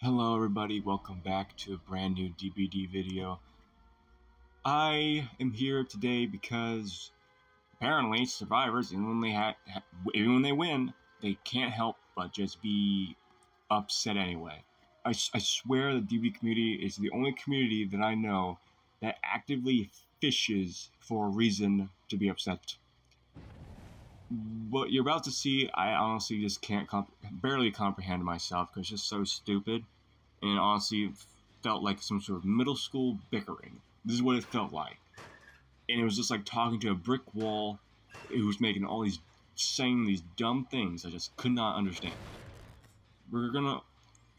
Hello everybody, welcome back to a brand new DBD video. I am here today because apparently survivors, even when they win, they can't help but just be upset anyway. I swear the DBD community is the only community that I know that actively fishes for a reason to be upset. What you're about to see, I honestly just can't barely comprehend myself because it's just so stupid. And honestly felt like some sort of middle school bickering. This is what it felt like. And it was just like talking to a brick wall. It was making saying these dumb things I just could not understand. We're gonna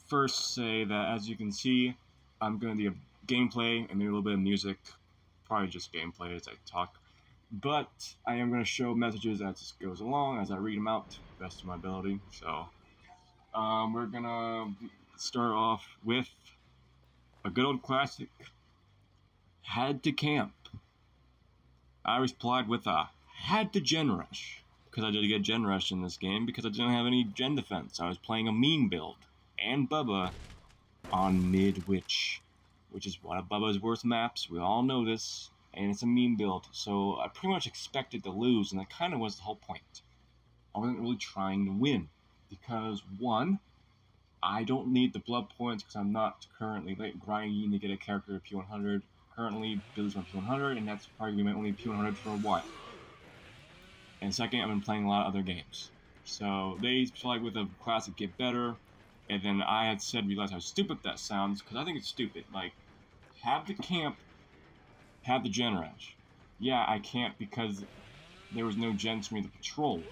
first say that, as you can see, I'm gonna do a gameplay and maybe a little bit of music. Probably just gameplay as I talk. But I am gonna show messages as this goes along, as I read them out to the best of my ability. So, we're gonna start off with a good old classic. Had to camp. I replied with a had to gen rush. Because I did get gen rush in this game because I didn't have any gen defense. I was playing a mean build. And Bubba on mid which is one of Bubba's worst maps. We all know this. And it's a mean build. So I pretty much expected to lose, and that kind of was the whole point. I wasn't really trying to win. Because one, I don't need the blood points because I'm not currently grinding to get a character to P100. Currently, Billy's on P100, and that's probably my only P100 for a while. And second, I've been playing a lot of other games. So they tried with a classic Get Better, and then I had realized how stupid that sounds, because I think it's stupid. Like, have the camp, have the gen rush. Yeah, I can't because there was no gens for me to patrol.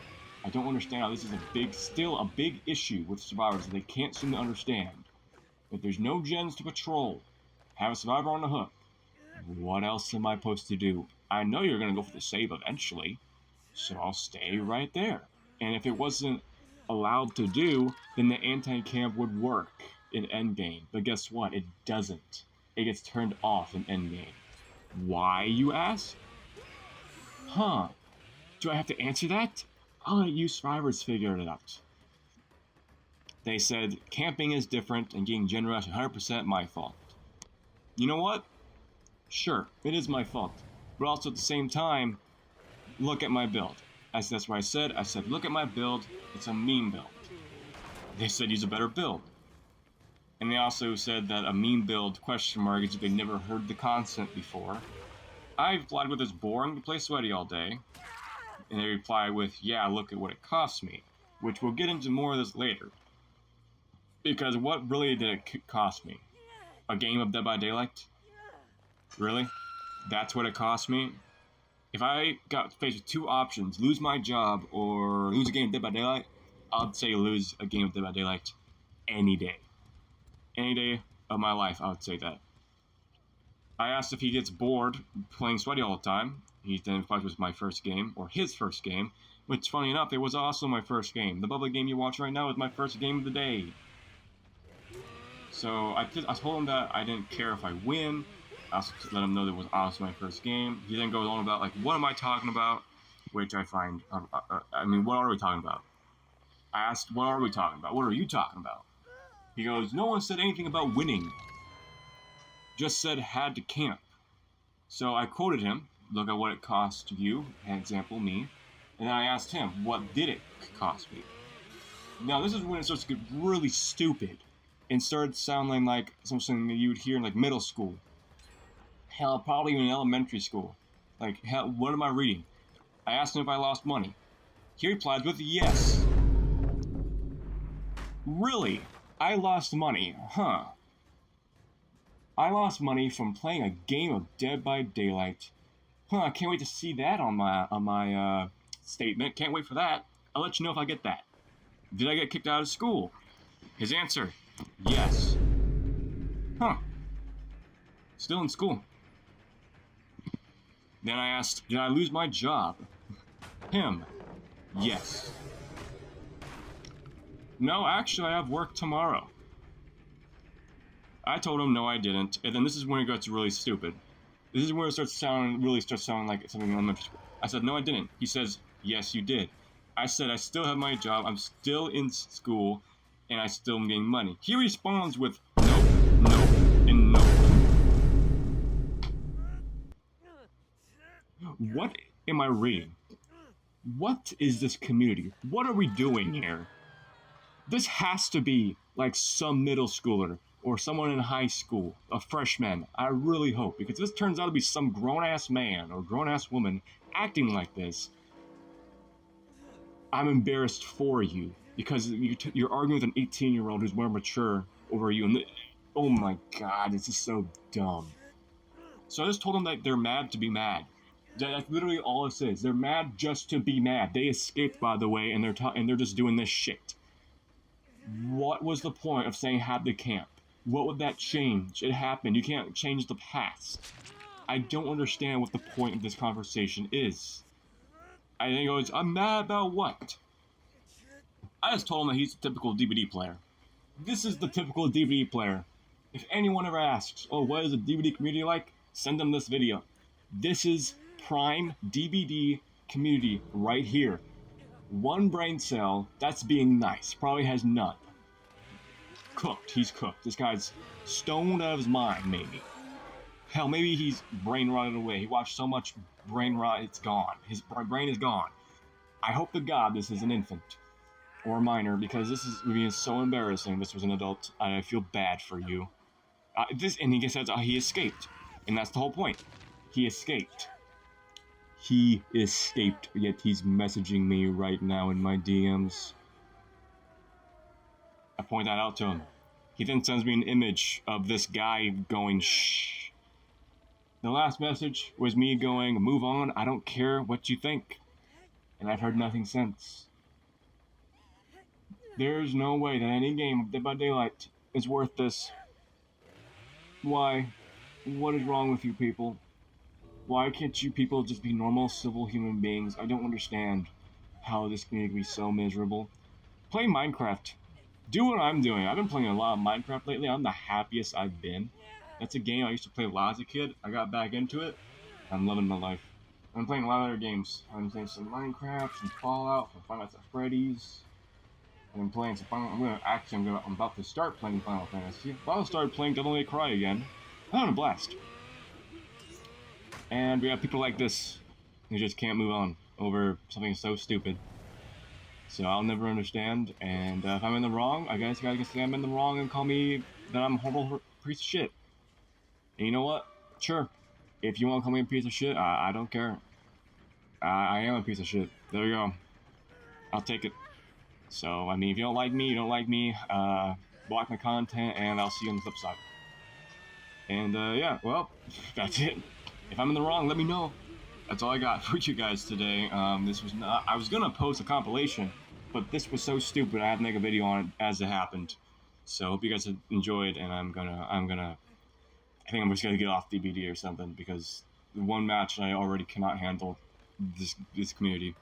I don't understand how this is still a big issue with survivors that they can't seem to understand. If there's no gens to patrol, have a survivor on the hook, what else am I supposed to do? I know you're gonna go for the save eventually, so I'll stay right there. And if it wasn't allowed to do, then the anti-camp would work in endgame. But guess what? It doesn't. It gets turned off in endgame. Why, you ask? Huh. Do I have to answer that? I'll let you survivors figure it out. They said camping is different and getting gen rush 100% my fault. You know what? Sure, it is my fault. But also at the same time, look at my build. That's what I said. I said, look at my build. It's a meme build. They said use a better build. And they also said that a meme build, question mark, is if they never heard the concept before. I replied with it's boring to play sweaty all day. And they reply with, yeah, look at what it cost me. Which we'll get into more of this later. Because what really did it cost me? A game of Dead by Daylight? Really? That's what it cost me? If I got faced with two options, lose my job or lose a game of Dead by Daylight, I'd say lose a game of Dead by Daylight any day. Any day of my life, I would say that. I asked if he gets bored playing sweaty all the time. He then replied with my first game, or his first game, which, funny enough, it was also my first game. The Bubba game you watch right now is my first game of the day. So I told him that I didn't care if I win. I also let him know that it was also my first game. He then goes on about, like, what am I talking about? Which I find, I mean, what are we talking about? I asked, what are we talking about? What are you talking about? He goes, no one said anything about winning. Just said had to camp. So I quoted him, look at what it cost you, an example, me. And then I asked him, what did it cost me? Now, this is when it starts to get really stupid and started sounding like something that you would hear in, like, middle school. Hell, probably even in elementary school. Like, hell, what am I reading? I asked him if I lost money. He replied with yes. Really? I lost money, huh? I lost money from playing a game of Dead by Daylight. Huh, I can't wait to see that on my statement. Can't wait for that. I'll let you know if I get that. Did I get kicked out of school? His answer, yes. Huh. Still in school. Then I asked, did I lose my job? Him, yes. No, actually, I have work tomorrow. I told him no, I didn't, and then this is when it gets really stupid. This is where it starts sounding like something in elementary school. I said, no, I didn't. He says, yes, you did. I said, I still have my job. I'm still in school, and I still am getting money. He responds with nope, nope, and nope. What am I reading? What is this community? What are we doing here? This has to be like some middle schooler or someone in high school, a freshman. I really hope, because this turns out to be some grown ass man or grown ass woman acting like this. I'm embarrassed for you because you're arguing with an 18-year-old who's more mature over you. And oh my god, this is so dumb. So I just told them that they're mad to be mad. That's literally all it says. They're mad just to be mad. They escaped, by the way, and they're just doing this shit. What was the point of saying have the camp? What would that change? It happened. You can't change the past. I don't understand what the point of this conversation is. I think it goes, I'm mad about what? I just told him that he's a typical DVD player. This is the typical DVD player. If anyone ever asks, oh, what is a DVD community like? Send them this video. This is prime DVD community right here. One brain cell, that's being nice. Probably has none. Cooked, he's cooked. This guy's stoned out of his mind, maybe. Hell, maybe he's brain rotted away. He watched so much brain rot, it's gone. His brain is gone. I hope to God this is an infant or a minor, because this is being so embarrassing. This was an adult. I feel bad for you. And he says he escaped, and that's the whole point. He escaped. He escaped, yet he's messaging me right now in my DMs. I point that out to him. He then sends me an image of this guy going, shh. The last message was me going, move on, I don't care what you think. And I've heard nothing since. There's no way that any game of Dead by Daylight is worth this. Why? What is wrong with you people? Why can't you people just be normal, civil human beings? I don't understand how this community can be so miserable. Play Minecraft. Do what I'm doing. I've been playing a lot of Minecraft lately. I'm the happiest I've been. That's a game I used to play a lot as a kid. I got back into it. I'm loving my life. I'm playing a lot of other games. I'm playing some Minecraft, some Fallout, some Final Fantasy Freddy's. I'm playing some Final. I'm about to start playing Final Fantasy. If I started playing Devil May Cry again, I'm having a blast. And we have people like this who just can't move on over something so stupid. So I'll never understand. And if I'm in the wrong, I guess you guys can say I'm in the wrong and call me that I'm a horrible piece of shit. And you know what? Sure. If you want to call me a piece of shit, I don't care. I am a piece of shit. There you go. I'll take it. So, I mean, if you don't like me, you don't like me. Block my content, and I'll see you on the flip side. And, yeah, well, that's it. If I'm in the wrong, let me know. That's all I got for you guys today. This was not... I was gonna post a compilation, but this was so stupid I had to make a video on it as it happened. So, hope you guys enjoyed, and I think I'm just gonna get off DVD or something, because the one match I already cannot handle this community.